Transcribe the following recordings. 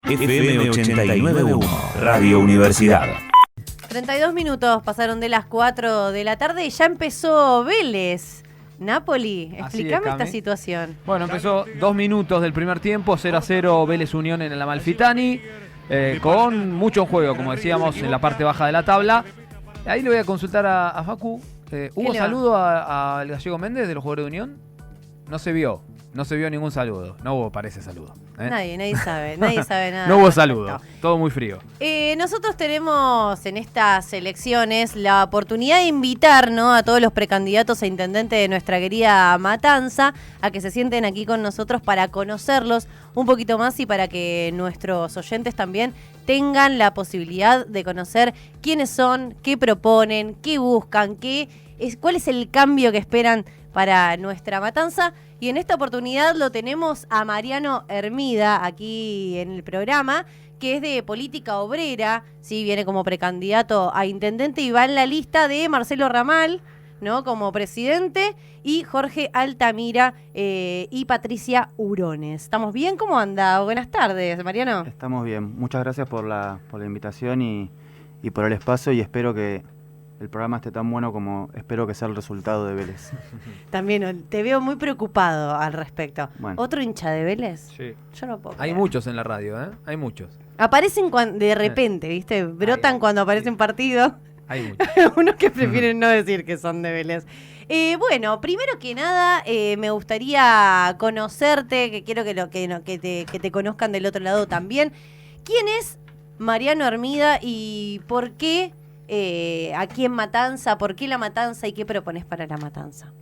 FM 89.1, Radio Universidad. 32 minutos pasaron de las 4 de la tarde y ya empezó Vélez. Napoli, explícame esta situación. Bueno, empezó 2 minutos del primer tiempo, 0-0 Vélez Unión en el Amalfitani, con mucho juego, como decíamos, en la parte baja de la tabla. Ahí le voy a consultar a Facu. ¿Hubo saludo al Gallego Méndez de los jugadores de Unión? No se vio ningún saludo. No hubo, parece, saludo. Nadie sabe nada. No hubo saludo, todo muy frío. Nosotros tenemos en estas elecciones la oportunidad de invitar, ¿no?, a todos los precandidatos a intendente de nuestra querida Matanza a que se sienten aquí con nosotros para conocerlos un poquito más y para que nuestros oyentes también tengan la posibilidad de conocer quiénes son, qué proponen, qué buscan, cuál es el cambio que esperan para nuestra Matanza. Y en esta oportunidad lo tenemos a Mariano Hermida aquí en el programa, que es de Política Obrera, ¿sí? Viene como precandidato a intendente y va en la lista de Marcelo Ramal, ¿no?, como presidente, y Jorge Altamira y Patricia Hurones. ¿Estamos bien? ¿Cómo anda? Buenas tardes, Mariano. Estamos bien. Muchas gracias por la invitación y por el espacio, y espero que el programa esté tan bueno como espero que sea el resultado de Vélez. También te veo muy preocupado al respecto. Bueno. ¿Otro hincha de Vélez? Sí. Yo no puedo Hay creer. muchos en la radio, Hay muchos. Aparecen de repente, ¿viste? Brotan cuando aparecen partidos. Hay muchos. Unos que prefieren no decir que son de Vélez. Bueno, primero que nada, me gustaría conocerte, que quiero que te conozcan del otro lado también. ¿Quién es Mariano Hermida y por qué aquí en Matanza? ¿Por qué la Matanza y qué propones para la Matanza?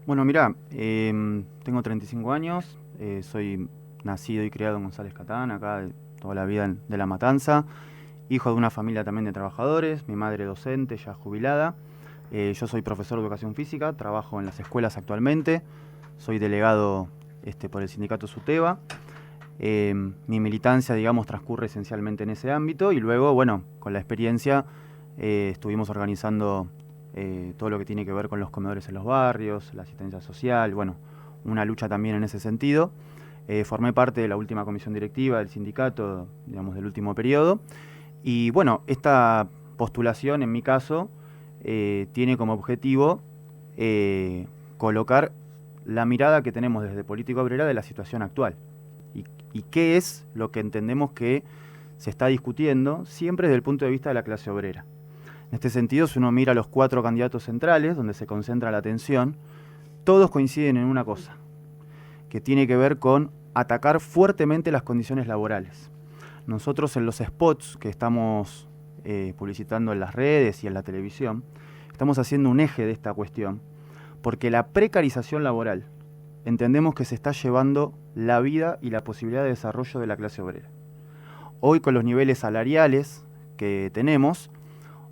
Bueno, mirá, tengo 35 años, soy nacido y criado en González Catán, acá de toda la vida de La Matanza, hijo de una familia también de trabajadores, mi madre docente, ya jubilada. Yo soy profesor de educación física, trabajo en las escuelas actualmente, soy delegado por el sindicato SUTEBA. Mi militancia, digamos, transcurre esencialmente en ese ámbito y luego, bueno, con la experiencia estuvimos organizando todo lo que tiene que ver con los comedores en los barrios, la asistencia social, bueno, una lucha también en ese sentido. Formé parte de la última comisión directiva del sindicato, digamos, del último periodo. Y bueno, esta postulación, en mi caso, tiene como objetivo colocar la mirada que tenemos desde Política Obrera de la situación actual. Y qué es lo que entendemos que se está discutiendo siempre desde el punto de vista de la clase obrera. En este sentido, si uno mira los 4 candidatos centrales, donde se concentra la atención, todos coinciden en una cosa, que tiene que ver con atacar fuertemente las condiciones laborales. Nosotros en los spots que estamos publicitando en las redes y en la televisión, estamos haciendo un eje de esta cuestión, porque la precarización laboral entendemos que se está llevando la vida y la posibilidad de desarrollo de la clase obrera. Hoy, con los niveles salariales que tenemos,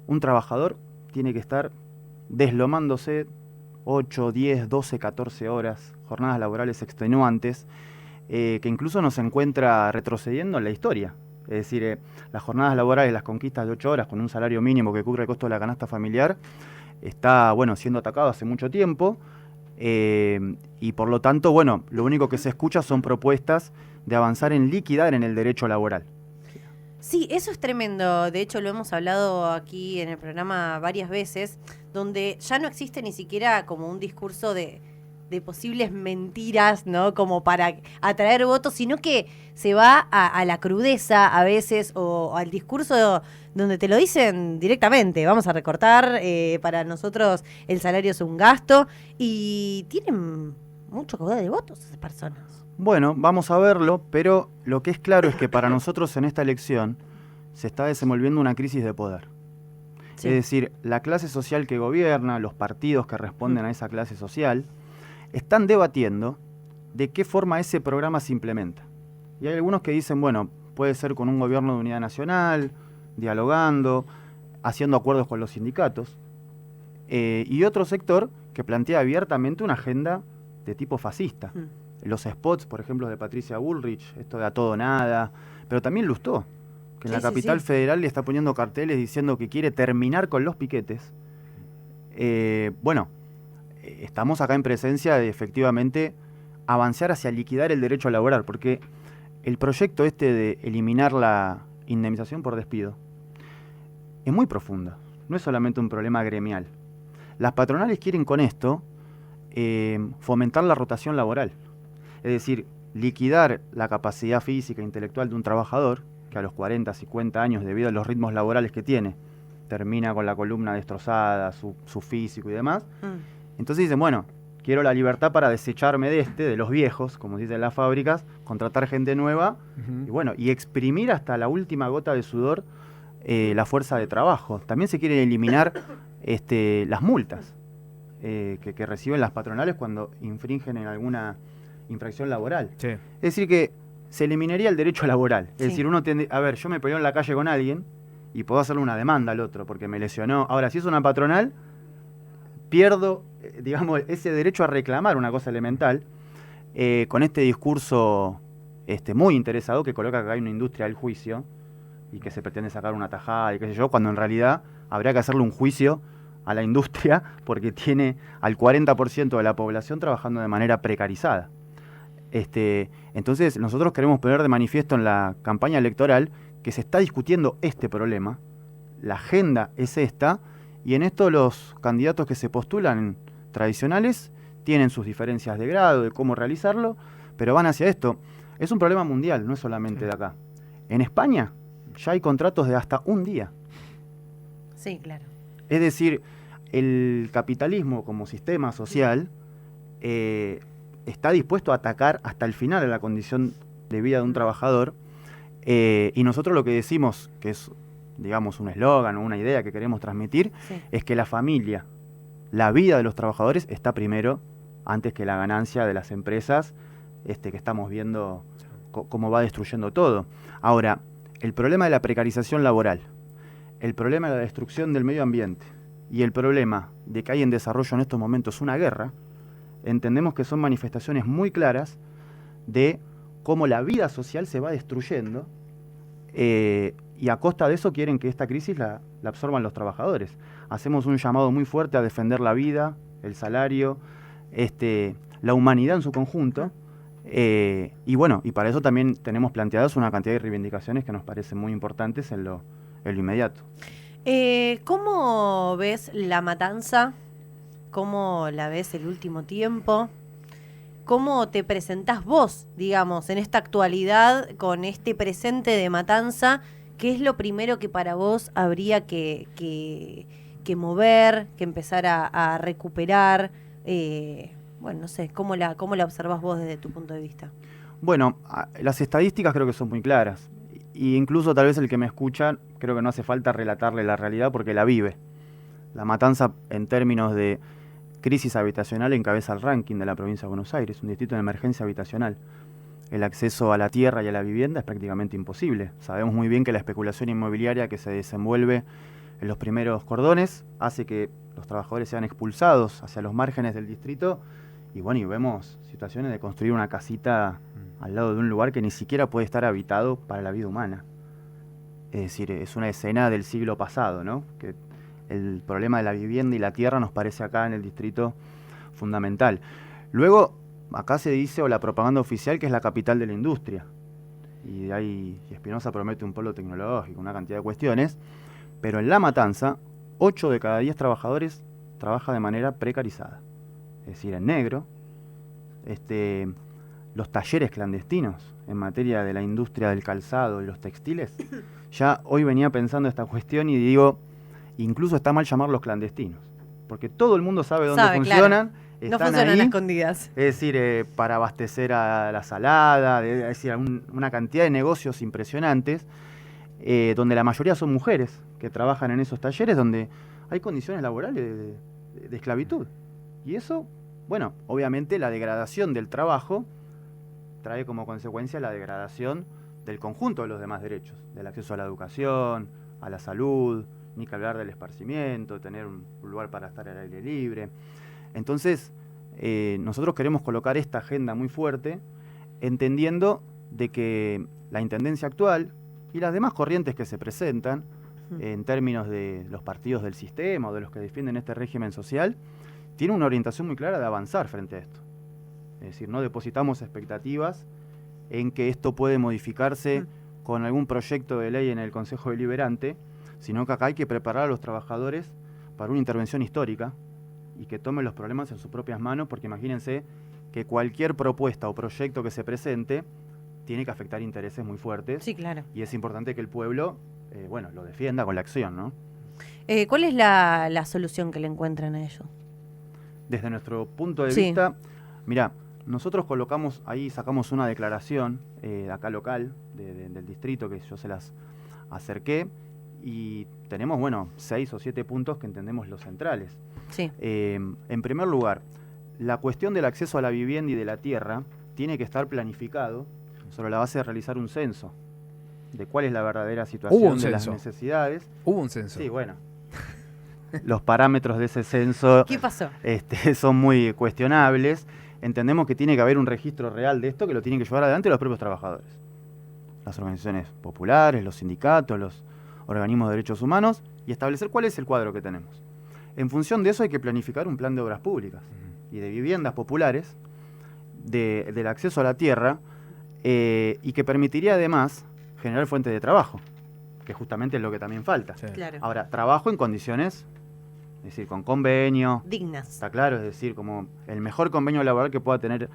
un trabajador tiene que estar deslomándose 8, 10, 12, 14 horas, jornadas laborales extenuantes, que incluso nos encuentra retrocediendo en la historia. Es decir, las jornadas laborales, las conquistas de 8 horas con un salario mínimo que cubre el costo de la canasta familiar, está, bueno, siendo atacado hace mucho tiempo, y por lo tanto, bueno, lo único que se escucha son propuestas de avanzar en liquidar en el derecho laboral. Sí, eso es tremendo. De hecho, lo hemos hablado aquí en el programa varias veces, donde ya no existe ni siquiera como un discurso de posibles mentiras, ¿no?, como para atraer votos, sino que se va a la crudeza a veces o al discurso donde te lo dicen directamente. Vamos a recortar, para nosotros el salario es un gasto, y tienen mucho caudal de votos esas personas. Bueno, vamos a verlo, pero lo que es claro es que para nosotros en esta elección se está desenvolviendo una crisis de poder. Sí. Es decir, la clase social que gobierna, los partidos que responden a esa clase social, están debatiendo de qué forma ese programa se implementa. Y hay algunos que dicen, bueno, puede ser con un gobierno de unidad nacional, dialogando, haciendo acuerdos con los sindicatos, y otro sector que plantea abiertamente una agenda de tipo fascista. Los spots, por ejemplo, de Patricia Bullrich, esto de a todo nada, pero también Lustó, que en la capital federal le está poniendo carteles diciendo que quiere terminar con los piquetes. Bueno, estamos acá en presencia de efectivamente avanzar hacia liquidar el derecho laboral, porque el proyecto este de eliminar la indemnización por despido es muy profundo, no es solamente un problema gremial. Las patronales quieren con esto fomentar la rotación laboral, es decir, liquidar la capacidad física e intelectual de un trabajador que a los 40, 50 años, debido a los ritmos laborales que tiene, termina con la columna destrozada, su físico y demás. Entonces dicen, bueno, quiero la libertad para desecharme de los viejos, como dicen las fábricas, contratar gente nueva y bueno, y exprimir hasta la última gota de sudor la fuerza de trabajo. También se quieren eliminar las multas que reciben las patronales cuando infringen en alguna infracción laboral. Sí. Es decir, que se eliminaría el derecho laboral. Es decir, uno tiende, a ver, yo me peleo en la calle con alguien y puedo hacerle una demanda al otro porque me lesionó. Ahora, si es una patronal, pierdo, digamos, ese derecho a reclamar una cosa elemental con este discurso muy interesado que coloca que hay una industria del juicio y que se pretende sacar una tajada y qué sé yo, cuando en realidad habría que hacerle un juicio a la industria porque tiene al 40% de la población trabajando de manera precarizada. Entonces nosotros queremos poner de manifiesto en la campaña electoral que se está discutiendo este problema, la agenda es esta, y en esto los candidatos que se postulan tradicionales tienen sus diferencias de grado, de cómo realizarlo, pero van hacia esto. Es un problema mundial, no es solamente de acá. En España ya hay contratos de hasta un día. Sí, claro. Es decir, el capitalismo como sistema social está dispuesto a atacar hasta el final a la condición de vida de un trabajador, y nosotros lo que decimos, que es, digamos, un eslogan o una idea que queremos transmitir, es que la familia, la vida de los trabajadores está primero antes que la ganancia de las empresas, que estamos viendo cómo va destruyendo todo. Ahora, el problema de la precarización laboral, el problema de la destrucción del medio ambiente y el problema de que hay en desarrollo en estos momentos una guerra, entendemos que son manifestaciones muy claras de cómo la vida social se va destruyendo, y a costa de eso quieren que esta crisis la absorban los trabajadores. Hacemos un llamado muy fuerte a defender la vida, el salario, la humanidad en su conjunto, y bueno, y para eso también tenemos planteadas una cantidad de reivindicaciones que nos parecen muy importantes en lo inmediato. ¿Cómo ves la matanza? ¿Cómo la ves el último tiempo? ¿Cómo te presentás vos, digamos, en esta actualidad con este presente de matanza? ¿Qué es lo primero que para vos habría que mover, que empezar a recuperar? Bueno, no sé, ¿cómo la observás vos desde tu punto de vista? Bueno, las estadísticas creo que son muy claras. Y incluso tal vez el que me escucha, creo que no hace falta relatarle la realidad porque la vive. La matanza en términos de crisis habitacional encabeza el ranking de la provincia de Buenos Aires, un distrito de emergencia habitacional. El acceso a la tierra y a la vivienda es prácticamente imposible. Sabemos muy bien que la especulación inmobiliaria que se desenvuelve en los primeros cordones hace que los trabajadores sean expulsados hacia los márgenes del distrito y bueno, y vemos situaciones de construir una casita al lado de un lugar que ni siquiera puede estar habitado para la vida humana. Es decir, es una escena del siglo pasado, ¿no? Que el problema de la vivienda y la tierra nos parece acá en el distrito fundamental. Luego, acá se dice, o la propaganda oficial, que es la capital de la industria. Y de ahí Espinosa promete un polo tecnológico, una cantidad de cuestiones. Pero en La Matanza, 8 de cada 10 trabajadores trabaja de manera precarizada. Es decir, en negro. Los talleres clandestinos en materia de la industria del calzado y los textiles. Ya hoy venía pensando esta cuestión y digo, incluso está mal llamarlos clandestinos, porque todo el mundo sabe dónde funcionan. Claro. Están no funcionan ahí, a escondidas. Es decir, para abastecer a la salada, es decir, una cantidad de negocios impresionantes, donde la mayoría son mujeres que trabajan en esos talleres, donde hay condiciones laborales de esclavitud. Y eso, bueno, obviamente la degradación del trabajo trae como consecuencia la degradación del conjunto de los demás derechos, del acceso a la educación, a la salud, ni que hablar del esparcimiento, tener un lugar para estar al aire libre. Entonces, nosotros queremos colocar esta agenda muy fuerte, entendiendo de que la intendencia actual y las demás corrientes que se presentan, en términos de los partidos del sistema o de los que defienden este régimen social, tienen una orientación muy clara de avanzar frente a esto. Es decir, no depositamos expectativas en que esto puede modificarse con algún proyecto de ley en el Consejo Deliberante, sino que acá hay que preparar a los trabajadores para una intervención histórica y que tomen los problemas en sus propias manos, porque imagínense que cualquier propuesta o proyecto que se presente tiene que afectar intereses muy fuertes. Sí, claro. Y es importante que el pueblo, lo defienda con la acción, ¿no? ¿Cuál es la solución que le encuentran a ello? Desde nuestro punto de Sí. vista, mira, nosotros colocamos ahí, sacamos una declaración de acá local, del distrito, que yo se las acerqué, y tenemos, 6 o 7 puntos que entendemos los centrales. Sí. En primer lugar, la cuestión del acceso a la vivienda y de la tierra tiene que estar planificado sobre la base de realizar un censo de cuál es la verdadera situación de las necesidades. Hubo un censo. Sí, bueno. Los parámetros de ese censo ¿Qué pasó? son muy cuestionables. Entendemos que tiene que haber un registro real de esto que lo tienen que llevar adelante los propios trabajadores. Las organizaciones populares, los sindicatos, los organismos de derechos humanos, y establecer cuál es el cuadro que tenemos. En función de eso hay que planificar un plan de obras públicas y de viviendas populares, del acceso a la tierra, y que permitiría además generar fuentes de trabajo, que justamente es lo que también falta. Sí. Claro. Ahora, trabajo en condiciones, es decir, con convenio, Dignas. está claro, es decir, como el mejor convenio laboral que pueda tener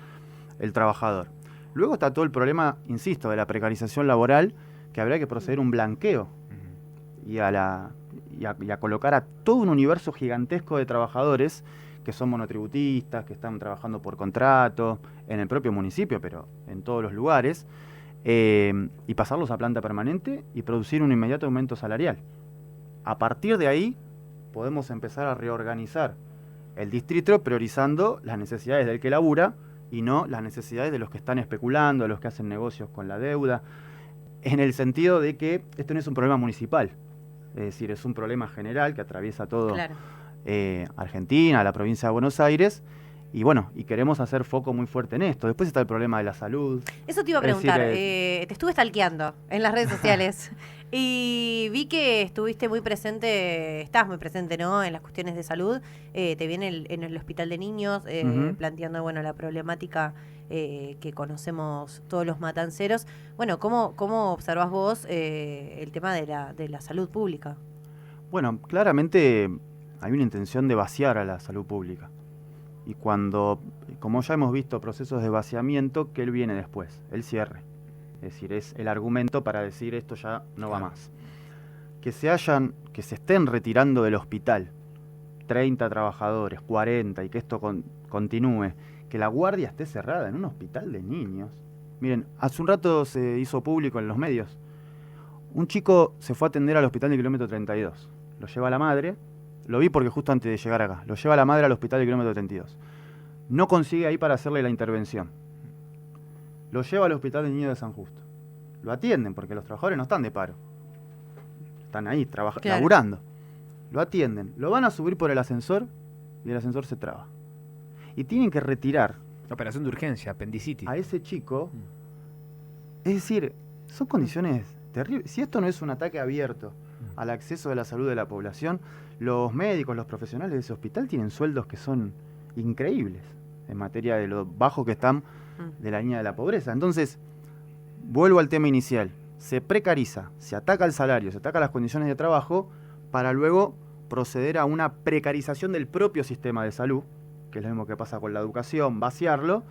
el trabajador. Luego está todo el problema, insisto, de la precarización laboral, que habría que proceder a un blanqueo y a colocar a todo un universo gigantesco de trabajadores que son monotributistas, que están trabajando por contrato, en el propio municipio, pero en todos los lugares, y pasarlos a planta permanente y producir un inmediato aumento salarial. A partir de ahí podemos empezar a reorganizar el distrito priorizando las necesidades del que labura y no las necesidades de los que están especulando, de los que hacen negocios con la deuda, en el sentido de que esto no es un problema municipal, es decir, es un problema general que atraviesa todo Claro. Argentina, la provincia de Buenos Aires, y queremos hacer foco muy fuerte en esto. Después está el problema de la salud. Eso te iba a Es decir, preguntar. Te estuve stalkeando en las redes sociales y vi que estuviste muy presente, estás muy presente, ¿no? En las cuestiones de salud. Te vi en el hospital de niños planteando, la problemática que conocemos todos los matanceros. Bueno, ¿cómo observás vos el tema de la salud pública? Bueno, claramente hay una intención de vaciar a la salud pública. Y como ya hemos visto procesos de vaciamiento, ¿qué viene después? El cierre. Es decir, es el argumento para decir esto ya no va más. Que se estén retirando del hospital 30 trabajadores, 40, y que esto continúe, que la guardia esté cerrada en un hospital de niños. Miren, hace un rato se hizo público en los medios. Un chico se fue a atender al hospital del kilómetro 32. Lo lleva la madre. Lo vi porque justo antes de llegar acá. Lo lleva la madre al hospital del kilómetro 32. No consigue ahí para hacerle la intervención. Lo lleva al hospital del niño de San Justo. Lo atienden porque los trabajadores no están de paro. Están ahí laburando. Lo atienden. Lo van a subir por el ascensor y el ascensor se traba. Y tienen que retirar Operación de urgencia, apendicitis. a ese chico. Es decir, son condiciones terribles. Si esto no es un ataque abierto al acceso de la salud de la población, los médicos, los profesionales de ese hospital tienen sueldos que son increíbles en materia de lo bajo que están de la línea de la pobreza. Entonces, vuelvo al tema inicial. Se precariza, se ataca el salario, se ataca las condiciones de trabajo para luego proceder a una precarización del propio sistema de salud, que es lo mismo que pasa con la educación, vaciarlo,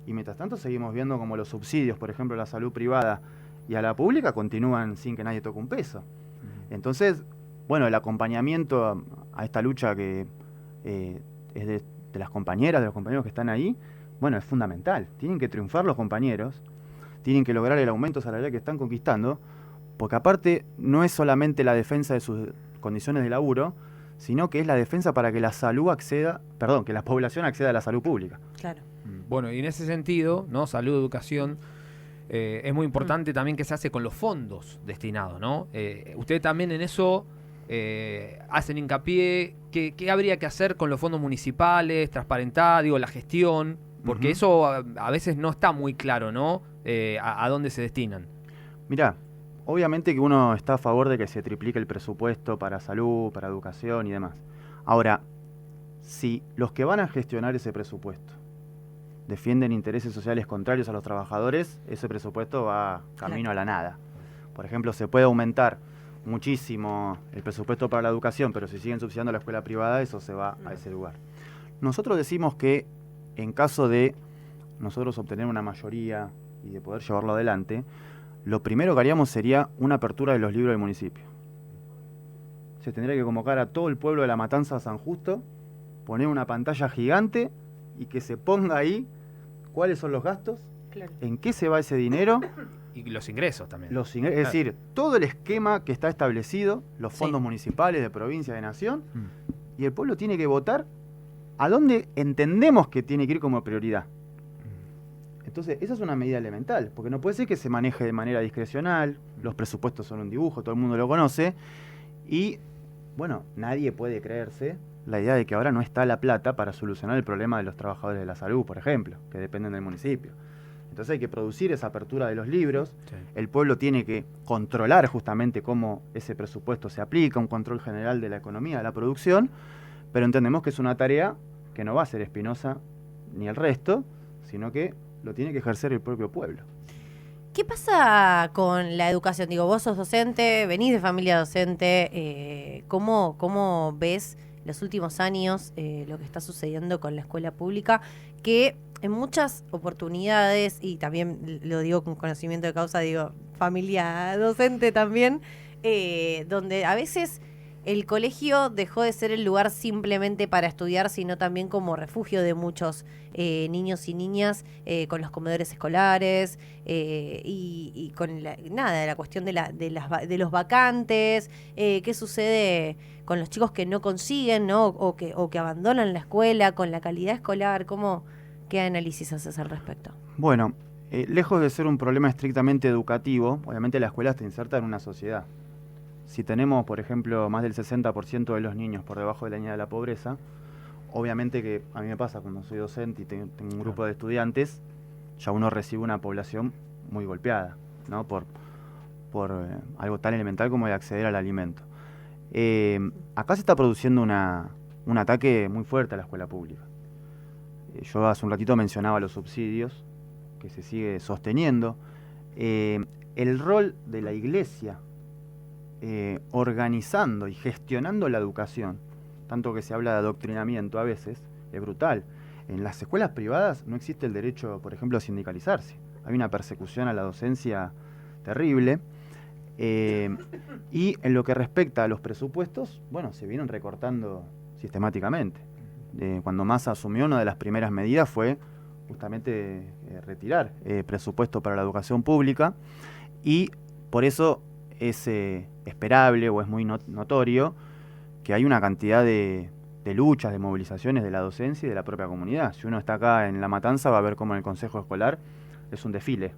y mientras tanto seguimos viendo como los subsidios, por ejemplo, a la salud privada y a la pública continúan sin que nadie toque un peso. Entonces, el acompañamiento a esta lucha que es de las compañeras, de los compañeros que están ahí, es fundamental. Tienen que triunfar los compañeros, tienen que lograr el aumento salarial que están conquistando, porque aparte no es solamente la defensa de sus condiciones de laburo, sino que es la defensa para que la población acceda a la salud pública. Claro. Bueno, y en ese sentido, ¿no? Salud, educación, es muy importante también que se hace con los fondos destinados, ¿no? Ustedes también en eso hacen hincapié, ¿qué habría que hacer con los fondos municipales, transparentar, la gestión? Porque eso a veces no está muy claro, ¿no? A dónde se destinan. Mirá, obviamente que uno está a favor de que se triplique el presupuesto para salud, para educación y demás. Ahora, si los que van a gestionar ese presupuesto defienden intereses sociales contrarios a los trabajadores, ese presupuesto va camino a la nada. Por ejemplo, se puede aumentar muchísimo el presupuesto para la educación, pero si siguen subsidiando la escuela privada, eso se va a ese lugar. Nosotros decimos que en caso de nosotros obtener una mayoría y de poder llevarlo adelante, lo primero que haríamos sería una apertura de los libros del municipio. Se tendría que convocar a todo el pueblo de La Matanza a San Justo, poner una pantalla gigante y que se ponga ahí cuáles son los gastos, Claro. en qué se va ese dinero, Y los ingresos también. es decir, todo el esquema que está establecido, los fondos municipales, de provincia, de nación, y el pueblo tiene que votar a dónde entendemos que tiene que ir como prioridad. Entonces, esa es una medida elemental, porque no puede ser que se maneje de manera discrecional, los presupuestos son un dibujo, todo el mundo lo conoce, y, bueno, nadie puede creerse la idea de que ahora no está la plata para solucionar el problema de los trabajadores de la salud, por ejemplo, que dependen del municipio. Entonces hay que producir esa apertura de los libros, el pueblo tiene que controlar justamente cómo ese presupuesto se aplica, un control general de la economía, de la producción, pero entendemos que es una tarea que no va a ser Espinosa ni el resto, sino que lo tiene que ejercer el propio pueblo. ¿Qué pasa con la educación? Digo, vos sos docente, venís de familia docente, ¿cómo ves los últimos años lo que está sucediendo con la escuela pública? Que en muchas oportunidades, y también lo digo con conocimiento de causa, digo, familia docente también, donde a veces el colegio dejó de ser el lugar simplemente para estudiar, sino también como refugio de muchos niños y niñas con los comedores escolares y con la cuestión de los vacantes, qué sucede con los chicos que no consiguen, ¿no? o que abandonan la escuela, con la calidad escolar, ¿qué análisis haces al respecto? Bueno, lejos de ser un problema estrictamente educativo, obviamente la escuela está inserta en una sociedad. Si tenemos, por ejemplo, más del 60% de los niños por debajo de la línea de la pobreza, obviamente que a mí me pasa cuando soy docente y tengo un grupo de estudiantes, ya uno recibe una población muy golpeada, ¿no? por algo tan elemental como el acceder al alimento. Acá se está produciendo un ataque muy fuerte a la escuela pública. Yo hace un ratito mencionaba los subsidios, que se sigue sosteniendo. El rol de la iglesia organizando y gestionando la educación, tanto que se habla de adoctrinamiento a veces, es brutal. En las escuelas privadas no existe el derecho, por ejemplo, a sindicalizarse. Hay una persecución a la docencia terrible. Y en lo que respecta a los presupuestos, bueno, se vienen recortando sistemáticamente. Cuando Massa asumió, una de las primeras medidas fue justamente retirar presupuesto para la educación pública, y por eso es esperable o es muy notorio que hay una cantidad de luchas, de movilizaciones de la docencia y de la propia comunidad. Si uno está acá en La Matanza va a ver cómo en el Consejo Escolar es un desfile.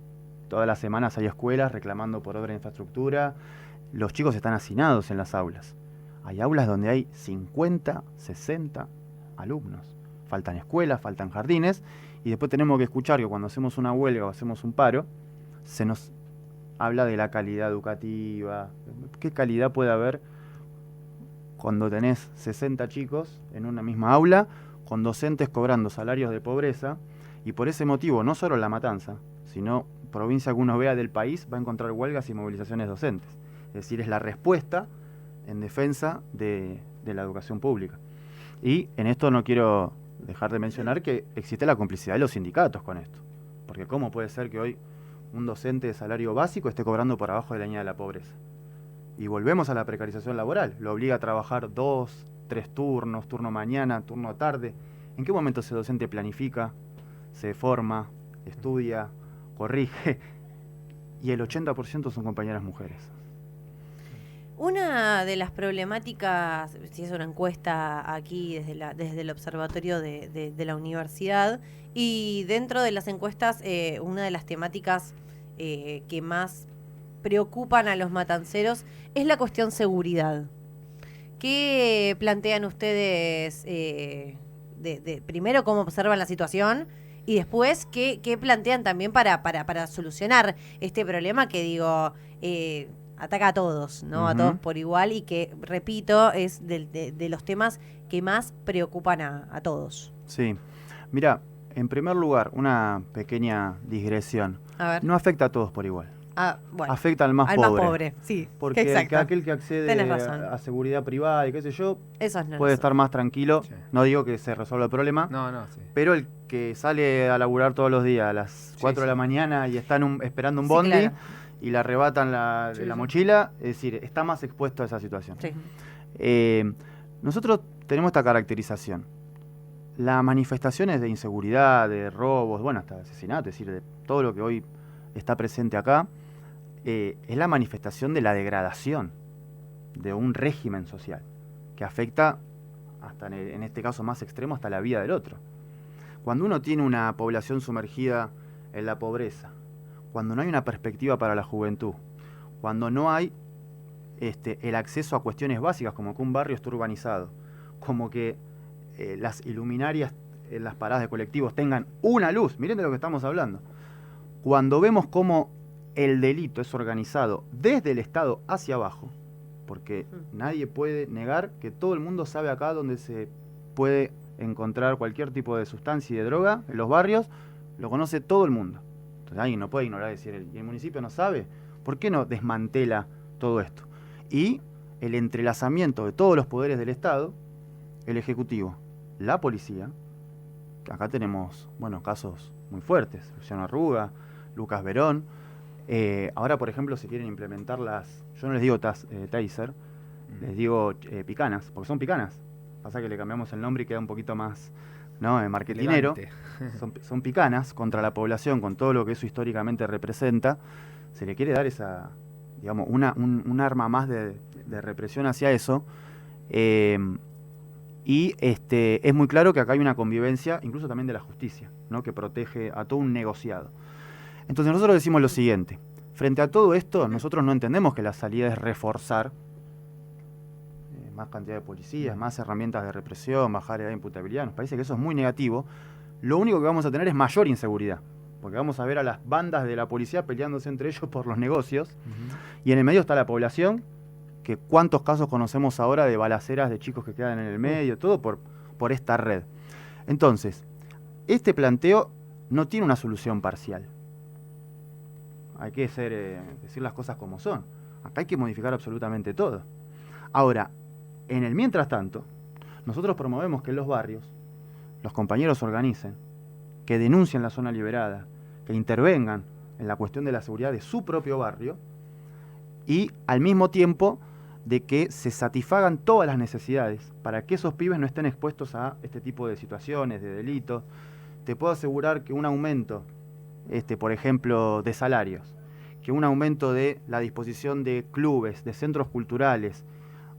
Todas las semanas hay escuelas reclamando por obra de infraestructura. Los chicos están hacinados en las aulas. Hay aulas donde hay 50, 60 alumnos. Faltan escuelas, faltan jardines, y después tenemos que escuchar que cuando hacemos una huelga o hacemos un paro, se nos habla de la calidad educativa. ¿Qué calidad puede haber cuando tenés 60 chicos en una misma aula, con docentes cobrando salarios de pobreza? Y por ese motivo, no solo La Matanza, sino provincia que uno vea del país, va a encontrar huelgas y movilizaciones docentes. Es decir, es la respuesta en defensa de la educación pública. Y en esto no quiero dejar de mencionar que existe la complicidad de los sindicatos con esto. Porque ¿cómo puede ser que hoy un docente de salario básico esté cobrando por abajo de la línea de la pobreza? Y volvemos a la precarización laboral. Lo obliga a trabajar 2, 3 turnos, turno mañana, turno tarde. ¿En qué momento ese docente planifica, se forma, estudia, corrige? Y el 80% son compañeras mujeres. Una de las problemáticas, si es una encuesta aquí desde el observatorio de la universidad, y dentro de las encuestas, una de las temáticas que más preocupan a los matanceros es la cuestión seguridad. ¿Qué plantean ustedes primero cómo observan la situación y después qué plantean también para solucionar este problema que digo ataca a todos, ¿no? A todos por igual, y que, repito, es de los temas que más preocupan a todos? Sí. Mira, En primer lugar, una pequeña digresión. A ver. No afecta a todos por igual. Bueno, Afecta al más al pobre. más pobre, sí. Porque exacto. aquel que accede Tenés razón. a seguridad privada y qué sé yo, Esos no puede lo estar más tranquilo. Sí. No digo que se resuelva el problema, No, sí. pero el que sale a laburar todos los días a las 4 de la mañana y está esperando un Sí, bondi claro. y le arrebatan la mochila, es decir, está más expuesto a esa situación. Sí. Nosotros tenemos esta caracterización. Las manifestaciones de inseguridad, de robos, bueno, hasta de asesinatos, es decir, de todo lo que hoy está presente acá, es la manifestación de la degradación de un régimen social que afecta, hasta en este caso más extremo, hasta la vida del otro. Cuando uno tiene una población sumergida en la pobreza, cuando no hay una perspectiva para la juventud, cuando no hay el acceso a cuestiones básicas como que un barrio esté urbanizado, como que las iluminarias en las paradas de colectivos tengan una luz, miren de lo que estamos hablando. Cuando vemos cómo el delito es organizado desde el Estado hacia abajo, porque nadie puede negar que todo el mundo sabe acá donde se puede encontrar cualquier tipo de sustancia y de droga, en los barrios, lo conoce todo el mundo. Entonces alguien no puede ignorar, decir, ¿y el municipio no sabe? ¿Por qué no desmantela todo esto? Y el entrelazamiento de todos los poderes del Estado, el Ejecutivo, la Policía, que acá tenemos, bueno, casos muy fuertes, Luciano Arruga, Lucas Verón. Ahora, por ejemplo, se quieren implementar yo no les digo taser, les digo picanas, porque son picanas. Pasa que le cambiamos el nombre y queda un poquito más, ¿no?, marketinero. Son picanas contra la población, con todo lo que eso históricamente representa. Se le quiere dar esa, digamos, un arma más de represión hacia eso. Y es muy claro que acá hay una convivencia, incluso también de la justicia, ¿no?, que protege a todo un negociado. Entonces nosotros decimos lo siguiente: frente a todo esto, nosotros no entendemos que la salida es reforzar más cantidad de policías, más herramientas de represión, bajar edad de imputabilidad. Nos parece que eso es muy negativo. Lo único que vamos a tener es mayor inseguridad, porque vamos a ver a las bandas de la policía peleándose entre ellos por los negocios, y en el medio está la población, que cuántos casos conocemos ahora de balaceras de chicos que quedan en el medio, todo por esta red. Entonces, este planteo no tiene una solución parcial. Hay que decir las cosas como son. Acá hay que modificar absolutamente todo. Ahora, en el mientras tanto, nosotros promovemos que en los barrios los compañeros se organicen, que denuncien la zona liberada, que intervengan en la cuestión de la seguridad de su propio barrio, y al mismo tiempo de que se satisfagan todas las necesidades para que esos pibes no estén expuestos a este tipo de situaciones, de delitos. Te puedo asegurar que un aumento, por ejemplo, de salarios, que un aumento de la disposición de clubes, de centros culturales,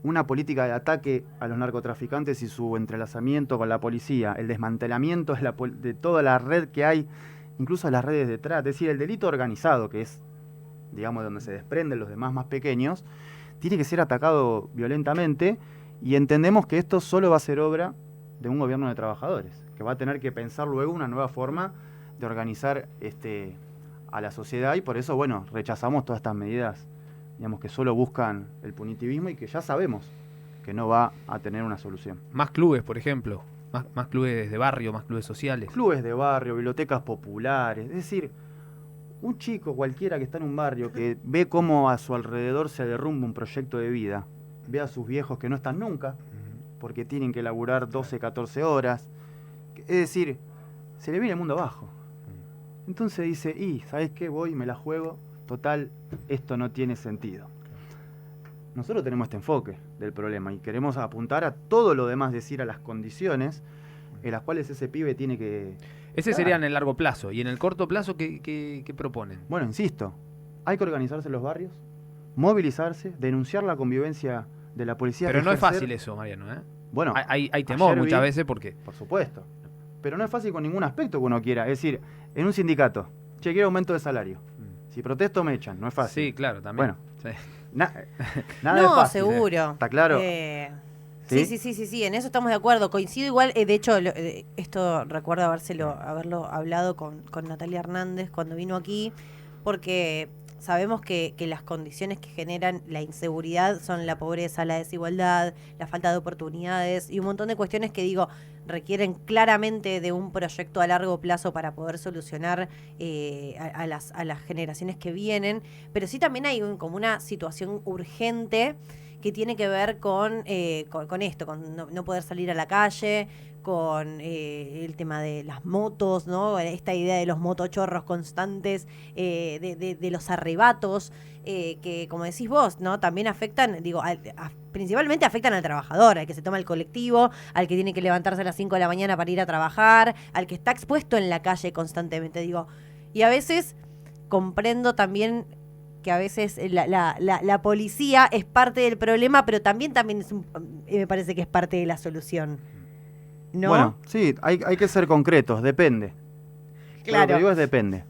una política de ataque a los narcotraficantes y su entrelazamiento con la policía, el desmantelamiento de toda la red que hay, incluso las redes de trata, es decir, el delito organizado, que es, digamos, donde se desprenden los demás más pequeños, tiene que ser atacado violentamente, y entendemos que esto solo va a ser obra de un gobierno de trabajadores, que va a tener que pensar luego una nueva forma de organizar a la sociedad, y por eso, bueno, rechazamos todas estas medidas, digamos, que solo buscan el punitivismo y que ya sabemos que no va a tener una solución. Más clubes, por ejemplo, más clubes de barrio, más clubes sociales. Clubes de barrio, bibliotecas populares, es decir, un chico cualquiera que está en un barrio, que ve cómo a su alrededor se derrumba un proyecto de vida, ve a sus viejos que no están nunca, porque tienen que laburar 12, 14 horas, es decir, se le viene el mundo abajo. Entonces dice, ¿sabes qué? Voy y me la juego, total, esto no tiene sentido. Nosotros tenemos este enfoque del problema y queremos apuntar a todo lo demás, decir, a las condiciones en las cuales ese pibe tiene que... Ese sería en el largo plazo. ¿Y en el corto plazo qué proponen? Bueno, insisto, hay que organizarse en los barrios, movilizarse, denunciar la convivencia de la policía. Pero no es fácil eso, Mariano, ¿eh? Bueno, hay temor muchas veces porque... Por supuesto. Pero no es fácil con ningún aspecto que uno quiera. Es decir, en un sindicato, quiero aumento de salario. Si protesto me echan, no es fácil. Sí, claro, también. Bueno, sí. Nada es fácil. Seguro. ¿Está claro? Sí, en eso estamos de acuerdo. Coincido igual, de hecho, esto recuerdo haberlo hablado con Natalia Hernández cuando vino aquí, porque sabemos que las condiciones que generan la inseguridad son la pobreza, la desigualdad, la falta de oportunidades y un montón de cuestiones que, digo, requieren claramente de un proyecto a largo plazo para poder solucionar a las generaciones que vienen, pero sí también hay como una situación urgente que tiene que ver con esto, con no poder salir a la calle, con el tema de las motos, ¿no? Esta idea de los motochorros constantes, de los arrebatos, que como decís vos, ¿no? También afectan, digo, principalmente afectan al trabajador, al que se toma el colectivo, al que tiene que levantarse a las 5 de la mañana para ir a trabajar, al que está expuesto en la calle constantemente, digo. Y a veces comprendo también que a veces la policía es parte del problema, pero también me parece que es parte de la solución, ¿no? Bueno, sí, hay que ser concretos, depende. Claro. Lo que digo es depende.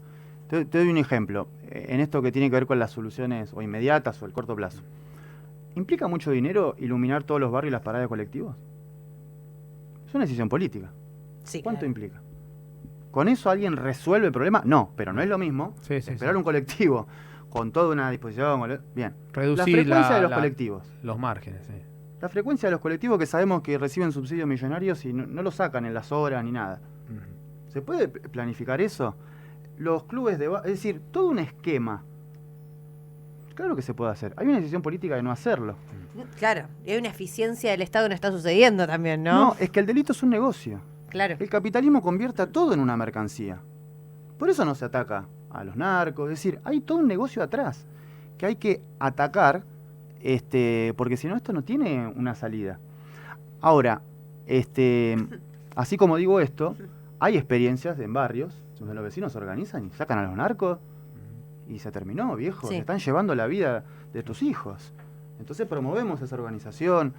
Te doy un ejemplo. En esto que tiene que ver con las soluciones o inmediatas o el corto plazo. ¿Implica mucho dinero iluminar todos los barrios y las paradas de colectivos? Es una decisión política. Sí, ¿Cuánto claro. implica? ¿Con eso alguien resuelve el problema? No, pero no es lo mismo esperar un colectivo con toda una disposición. Bien. Reducir la frecuencia de los colectivos. Los márgenes, sí. La frecuencia de los colectivos que sabemos que reciben subsidios millonarios y no lo sacan en las horas ni nada. ¿Se puede planificar eso? Los clubes es decir, todo un esquema. Claro que se puede hacer. Hay una decisión política de no hacerlo. Claro, y hay una eficiencia del Estado que no está sucediendo también, ¿no? No, es que el delito es un negocio. Claro. El capitalismo convierte a todo en una mercancía. Por eso no se ataca a los narcos. Es decir, hay todo un negocio atrás que hay que atacar, porque si no esto no tiene una salida. Ahora, así como digo esto, hay experiencias en barrios donde los vecinos se organizan y sacan a los narcos y se terminó, viejo. Sí. Te están llevando la vida de tus hijos. Entonces promovemos esa organización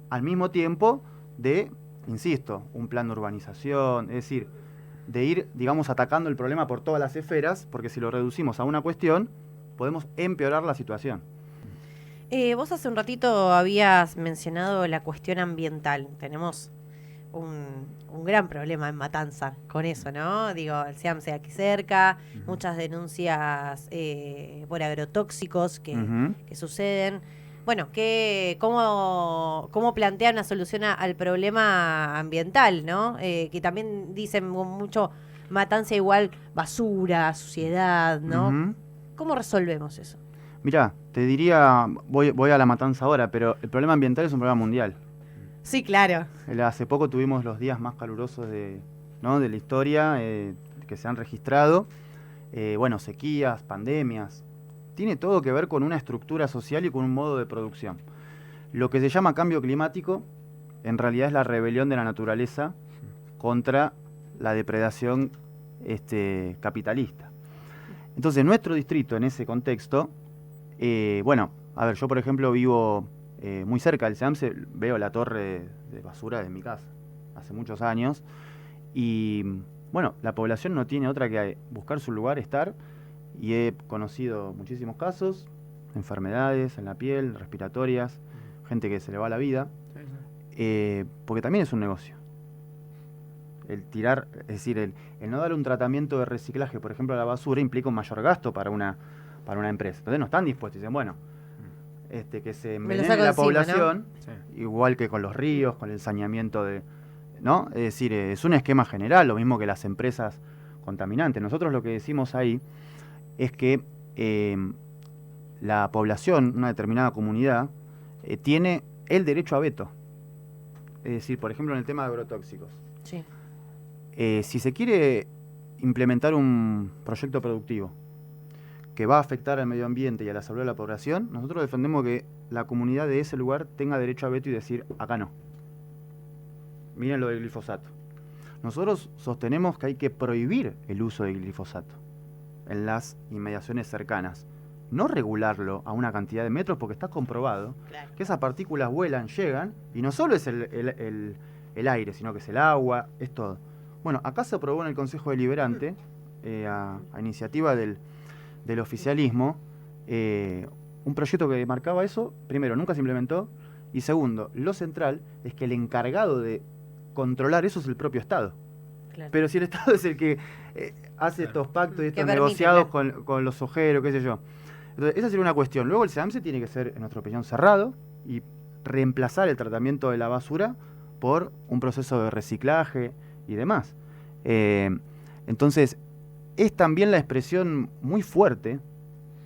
al mismo tiempo de, insisto, un plan de urbanización, es decir, de ir, digamos, atacando el problema por todas las esferas, porque si lo reducimos a una cuestión, podemos empeorar la situación. Vos hace un ratito habías mencionado la cuestión ambiental. Tenemos un gran problema en Matanza con eso, ¿no? Digo, el SEAMSE aquí cerca, muchas denuncias por agrotóxicos que suceden. Bueno, ¿cómo plantean una solución al problema ambiental, ¿no? Que también dicen mucho Matanza igual basura, suciedad, ¿no? ¿Cómo resolvemos eso? Mirá, te diría, voy a la Matanza ahora, pero el problema ambiental es un problema mundial. Sí, claro. Hace poco tuvimos los días más calurosos de la historia que se han registrado. Sequías, pandemias. Tiene todo que ver con una estructura social y con un modo de producción. Lo que se llama cambio climático, en realidad es la rebelión de la naturaleza contra la depredación capitalista. Entonces, nuestro distrito, en ese contexto, yo por ejemplo vivo muy cerca del SEAMSE, veo la torre de basura de mi casa, hace muchos años, y la población no tiene otra que buscar su lugar, estar, y he conocido muchísimos casos, enfermedades en la piel, respiratorias, gente que se le va la vida, porque también es un negocio. El tirar, es decir, el no dar un tratamiento de reciclaje, por ejemplo, a la basura, implica un mayor gasto para una empresa. Entonces no están dispuestos, dicen, que se envenene la población, ¿no? Sí. Igual que con los ríos, con el saneamiento ¿no? Es decir, es un esquema general, lo mismo que las empresas contaminantes. Nosotros lo que decimos ahí es que la población, una determinada comunidad, tiene el derecho a veto. Es decir, por ejemplo, en el tema de agrotóxicos. Sí. Si se quiere implementar un proyecto productivo que va a afectar al medio ambiente y a la salud de la población, nosotros defendemos que la comunidad de ese lugar tenga derecho a veto y decir, acá no. Miren lo del glifosato. Nosotros sostenemos que hay que prohibir el uso del glifosato en las inmediaciones cercanas. No regularlo a una cantidad de metros, porque está comprobado que esas partículas vuelan, llegan, y no solo es el aire, sino que es el agua, es todo. Bueno, acá se aprobó en el Consejo Deliberante, a iniciativa del oficialismo, un proyecto que marcaba eso. Primero, nunca se implementó, y segundo, lo central es que el encargado de controlar eso es el propio Estado. Claro. Pero si el Estado es el que hace estos pactos y estos negociados con los ojeros, qué sé yo. Entonces, esa sería una cuestión. Luego el SEAMSE tiene que ser, en nuestra opinión, cerrado y reemplazar el tratamiento de la basura por un proceso de reciclaje y demás. Entonces, es también la expresión muy fuerte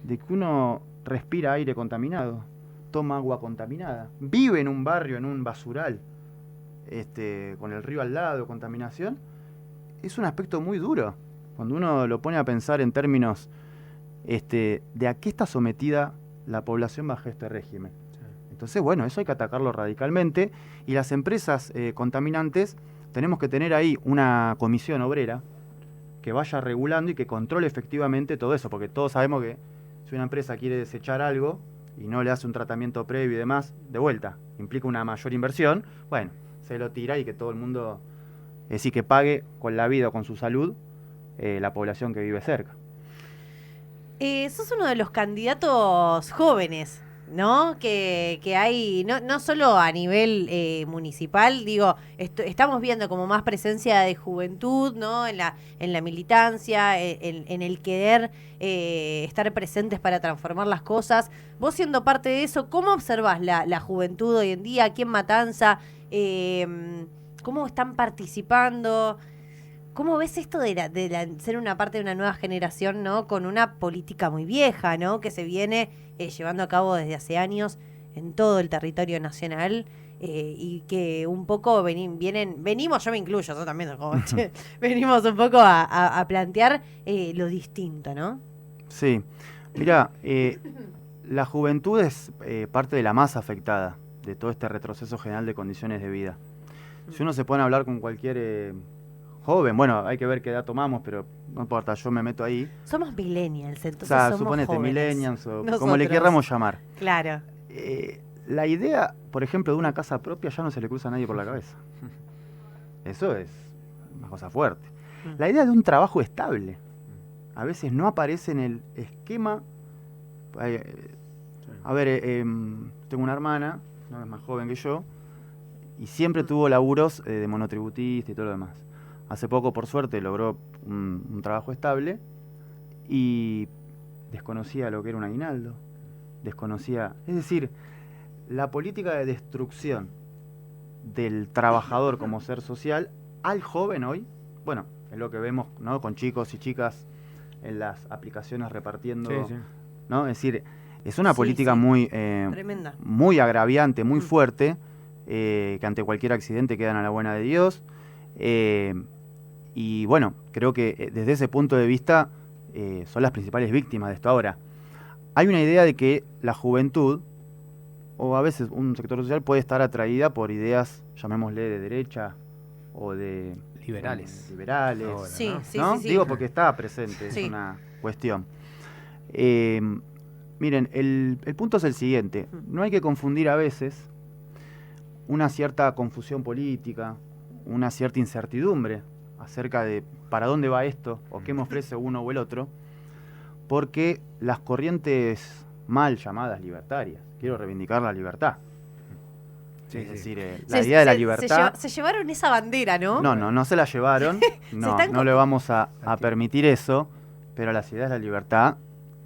de que uno respira aire contaminado, toma agua contaminada, vive en un barrio, en un basural, con el río al lado, contaminación. Es un aspecto muy duro cuando uno lo pone a pensar en términos de a qué está sometida la población bajo este régimen. Entonces, bueno, eso hay que atacarlo radicalmente, y las empresas contaminantes tenemos que tener ahí una comisión obrera que vaya regulando y que controle efectivamente todo eso, porque todos sabemos que si una empresa quiere desechar algo y no le hace un tratamiento previo y demás, de vuelta, implica una mayor inversión, bueno, se lo tira y que todo el mundo, es decir, que pague con la vida o con su salud la población que vive cerca. Sos uno de los candidatos jóvenes, ¿no? Que hay, no solo a nivel municipal, digo, estamos viendo como más presencia de juventud, ¿no? En la militancia, en el querer estar presentes para transformar las cosas. Vos siendo parte de eso, ¿cómo observás la juventud hoy en día aquí en Matanza? ¿Cómo están participando? ¿Cómo ves esto de ser una parte de una nueva generación, ¿no? Con una política muy vieja, ¿no? Que se viene llevando a cabo desde hace años en todo el territorio nacional, y que un poco venimos, yo me incluyo, yo también, venimos un poco a plantear lo distinto, ¿no? Sí, mira, la juventud es parte de la más afectada de todo este retroceso general de condiciones de vida. Si uno se pone a hablar con cualquier joven, bueno, hay que ver qué edad tomamos, pero no importa, yo me meto ahí. Somos millennials, entonces o sea, somos suponete jóvenes. millennials o Nosotros. como le querramos llamar. Claro. La idea, por ejemplo, de una casa propia ya no se le cruza a nadie por la cabeza. Eso es una cosa fuerte. La idea de un trabajo estable a veces no aparece en el esquema. A ver, tengo una hermana, no es más joven que yo, y siempre tuvo laburos de monotributista y todo lo demás. Hace poco, por suerte, logró un trabajo estable y desconocía lo que era un aguinaldo, desconocía... Es decir, la política de destrucción del trabajador como ser social al joven hoy, bueno, es lo que vemos, ¿no? Con chicos y chicas en las aplicaciones repartiendo, Sí. ¿no? Es decir, es una Sí, política sí. muy, Tremenda. muy agraviante, muy fuerte, que ante cualquier accidente quedan a la buena de Dios. Y bueno, creo que desde ese punto de vista son las principales víctimas de esto. Ahora, hay una idea de que la juventud, o a veces un sector social, puede estar atraída por ideas, llamémosle de derecha o de... Liberales. liberales, Ahora, Sí, ¿no? sí, ¿no? sí, sí. Digo porque está presente, Sí. es una cuestión. Miren, el punto es el siguiente. No hay que confundir a veces una cierta confusión política, una cierta incertidumbre acerca de para dónde va esto o qué me ofrece uno o el otro, porque las corrientes mal llamadas libertarias, quiero reivindicar la libertad. Sí, Es sí. decir, la idea de la libertad... Se llevaron esa bandera, ¿no? No se la llevaron, no le vamos a permitir eso, pero las ideas de la libertad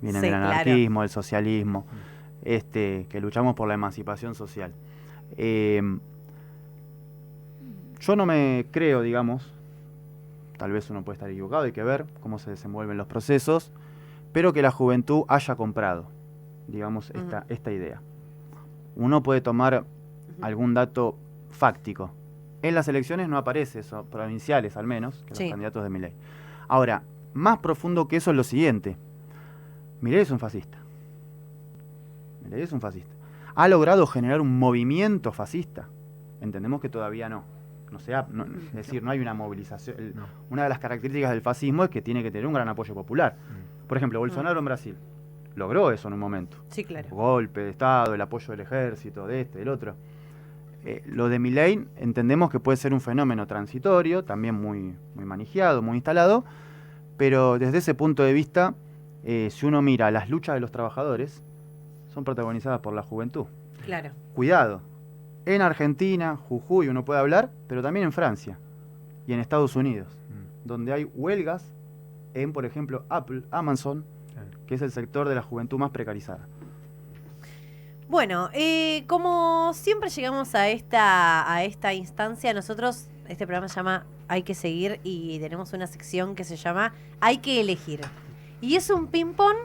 vienen Sí, del claro. anarquismo, del socialismo, que luchamos por la emancipación social. Yo no me creo, digamos, tal vez uno puede estar equivocado, hay que ver cómo se desenvuelven los procesos, pero que la juventud haya comprado, digamos, esta idea. Uno puede tomar algún dato fáctico. En las elecciones no aparece eso, provinciales al menos, que Sí. los candidatos de Milei. Ahora, más profundo que eso es lo siguiente. Milei es un fascista. Milei es un fascista. ¿Ha logrado generar un movimiento fascista? Entendemos que todavía no. Es decir, no hay una movilización. No. Una de las características del fascismo es que tiene que tener un gran apoyo popular. Por ejemplo, Bolsonaro en Brasil logró eso en un momento. Sí, claro. Golpe de Estado, el apoyo del ejército, de este, del otro. Lo de Milei entendemos que puede ser un fenómeno transitorio, también muy, muy manejado, muy instalado, pero desde ese punto de vista, si uno mira las luchas de los trabajadores, son protagonizadas por la juventud. Claro. Cuidado, en Argentina, Jujuy uno puede hablar, pero también en Francia y en Estados Unidos, donde hay huelgas en, por ejemplo, Apple, Amazon, que es el sector de la juventud más precarizada. Bueno, como siempre llegamos a esta instancia, nosotros, este programa se llama Hay que seguir y tenemos una sección que se llama Hay que elegir. Y es un ping-pong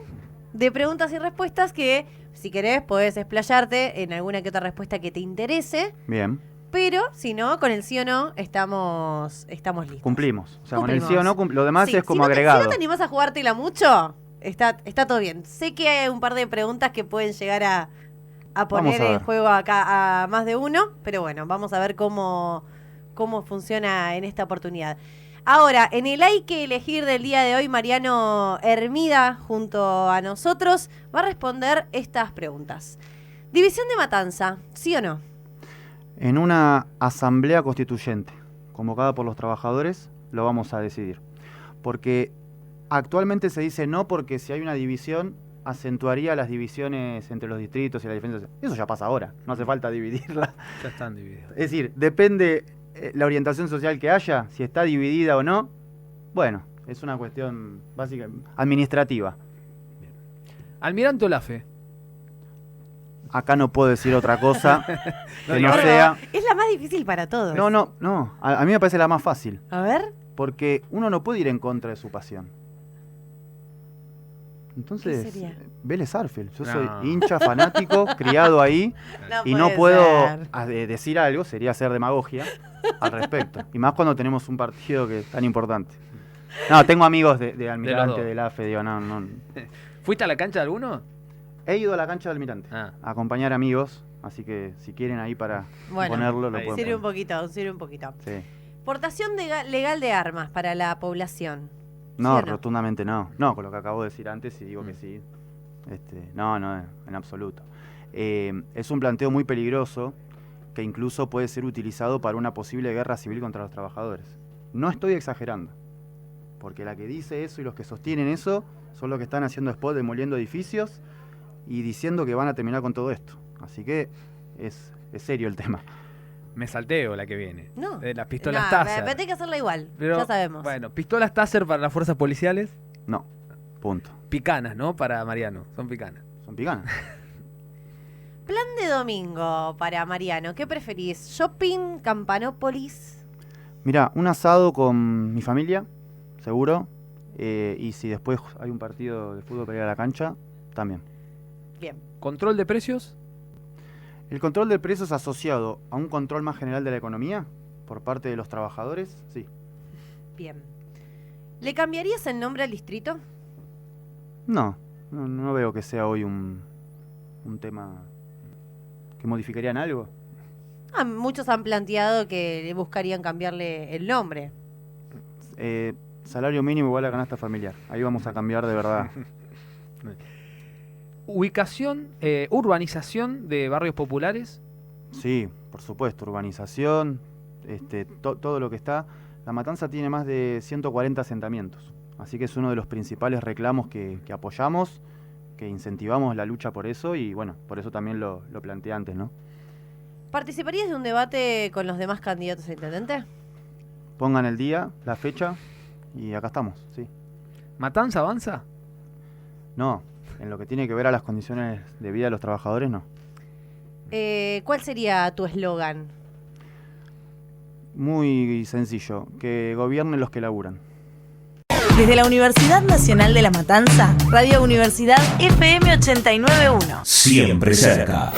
de preguntas y respuestas que, si querés, podés explayarte en alguna que otra respuesta que te interese. Bien. Pero, si no, con el sí o no estamos listos. Cumplimos. O sea, Cumplimos. con el sí o no, lo demás Sí, es como si agregado. Si no te animás a jugártela mucho, está todo bien. Sé que hay un par de preguntas que pueden llegar a poner en juego acá a más de uno, pero bueno, vamos a ver cómo funciona en esta oportunidad. Ahora, en el Hay que elegir del día de hoy, Mariano Hermida, junto a nosotros, va a responder estas preguntas. División de Matanza, ¿sí o no? En una asamblea constituyente convocada por los trabajadores, lo vamos a decidir. Porque actualmente se dice no, porque si hay una división, acentuaría las divisiones entre los distritos y la diferencia. Eso ya pasa ahora, no hace falta dividirla. Ya están divididos. Es decir, depende la orientación social que haya, si está dividida o no. Bueno, es una cuestión básica, administrativa. Almirante Olafe. Acá no puedo decir otra cosa que no Pero sea... es la más difícil para todos. No. A mí me parece la más fácil. A ver. Porque uno no puede ir en contra de su pasión. Entonces, ¿Qué sería? Vélez Sarsfield. Yo No. soy hincha, fanático, criado ahí. Y no puede puedo ser. decir algo, sería hacer demagogia al respecto. Y más cuando tenemos un partido que es tan importante. No, tengo amigos de Almirante, dos. del AFE, digo, no. ¿Fuiste a la cancha de alguno? He ido a la cancha de Almirante Ah. a acompañar amigos, así que si quieren ahí para Bueno, ponerlo, lo ahí. pueden Sirve un poner. poquito. Sí. Portación legal de armas para la población. No, ¿Sí o no? rotundamente no. No, con lo que acabo de decir antes, y digo que sí. No, en absoluto. Es un planteo muy peligroso que incluso puede ser utilizado para una posible guerra civil contra los trabajadores. No estoy exagerando, porque la que dice eso y los que sostienen eso son los que están haciendo spot, demoliendo edificios y diciendo que van a terminar con todo esto. Así que es serio el tema. Me salteo la que viene. No. Las pistolas No, Taser. pero hay que hacerla igual, Pero, ya sabemos. Bueno, pistolas Taser para las fuerzas policiales. No, punto. Picanas, ¿no? Para Mariano. Son picanas. Son picanas. Plan de domingo para Mariano, ¿qué preferís? ¿Shopping, Campanópolis? Mira, un asado con mi familia, seguro. Y si después hay un partido de fútbol para ir a la cancha, también. Bien. ¿Control de precios? ¿El control del precio es asociado a un control más general de la economía por parte de los trabajadores? Sí. Bien. ¿Le cambiarías el nombre al distrito? No veo que sea hoy un tema que modificaría en algo. Muchos han planteado que buscarían cambiarle el nombre. Salario mínimo igual a canasta familiar. Ahí vamos a cambiar de verdad. Ubicación, urbanización de barrios populares. Sí, por supuesto, urbanización, todo lo que está. La Matanza tiene más de 140 asentamientos, así que es uno de los principales reclamos que apoyamos, que incentivamos la lucha por eso y bueno, por eso también lo planteé antes, ¿no? ¿Participarías de un debate con los demás candidatos a intendente? Pongan el día, la fecha y acá estamos, sí. ¿Matanza avanza? No, en lo que tiene que ver a las condiciones de vida de los trabajadores, no. ¿Cuál sería tu eslogan? Muy sencillo, que gobiernen los que laburan. Desde la Universidad Nacional de La Matanza, Radio Universidad FM 89.1. Siempre cerca.